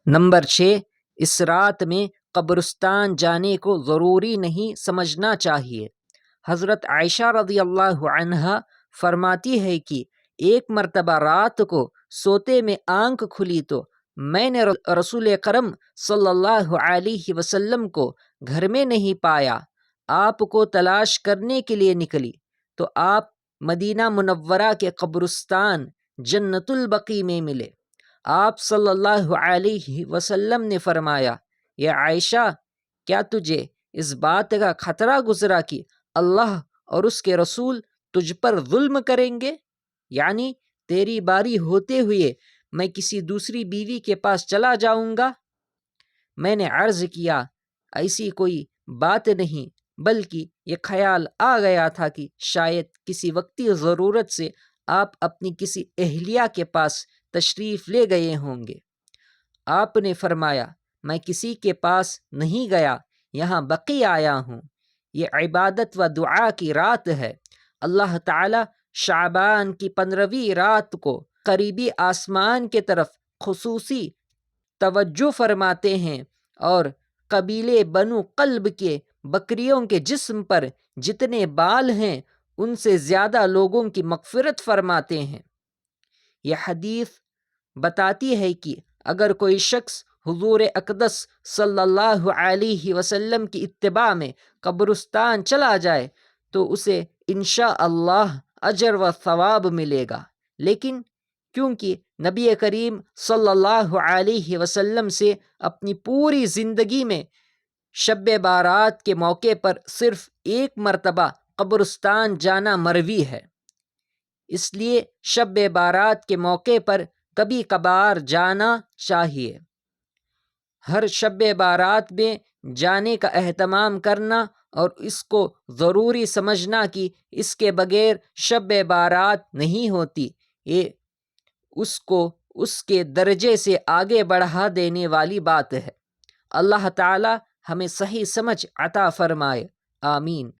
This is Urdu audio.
نمبر 6، اس رات میں قبرستان جانے کو ضروری نہیں سمجھنا چاہیے۔ حضرت عائشہ رضی اللہ عنہا فرماتی ہے کہ ایک مرتبہ رات کو سوتے میں آنکھ کھلی تو میں نے رسول کرم صلی اللہ علیہ وسلم کو گھر میں نہیں پایا۔ آپ کو تلاش کرنے کے لیے نکلی تو آپ مدینہ منورہ کے قبرستان جنت البقیع میں ملے۔ آپ صلی اللہ علیہ وسلم نے فرمایا، یا عائشہ، کیا تجھے اس بات کا خطرہ گزرا کہ اللہ اور اس کے رسول تجھ پر ظلم کریں گے؟ یعنی تیری باری ہوتے ہوئے میں کسی دوسری بیوی کے پاس چلا جاؤں گا؟ میں نے عرض کیا، ایسی کوئی بات نہیں، بلکہ یہ خیال آ گیا تھا کہ شاید کسی وقتی ضرورت سے آپ اپنی کسی اہلیہ کے پاس تشریف لے گئے ہوں گے۔ آپ نے فرمایا، میں کسی کے پاس نہیں گیا، یہاں بقیع آیا ہوں۔ یہ عبادت و دعا کی رات ہے۔ اللہ تعالی شعبان کی 15ویں رات کو قریبی آسمان کے طرف خصوصی توجہ فرماتے ہیں اور قبیلے بنو قلب کے بکریوں کے جسم پر جتنے بال ہیں ان سے زیادہ لوگوں کی مغفرت فرماتے ہیں۔ یہ حدیث بتاتی ہے کہ اگر کوئی شخص حضور اقدس صلی اللہ علیہ وسلم کی اتباع میں قبرستان چلا جائے تو اسے انشاءاللہ اجر و ثواب ملے گا، لیکن کیونکہ نبی کریم صلی اللہ علیہ وسلم سے اپنی پوری زندگی میں شب بارات کے موقع پر صرف ایک مرتبہ قبرستان جانا مروی ہے، اس لیے شب بارات کے موقع پر کبھی کبھار جانا چاہیے۔ ہر شب بارات میں جانے کا اہتمام کرنا اور اس کو ضروری سمجھنا کہ اس کے بغیر شب بارات نہیں ہوتی، یہ اس کو اس کے درجے سے آگے بڑھا دینے والی بات ہے۔ اللہ تعالی ہمیں صحیح سمجھ عطا فرمائے، آمین۔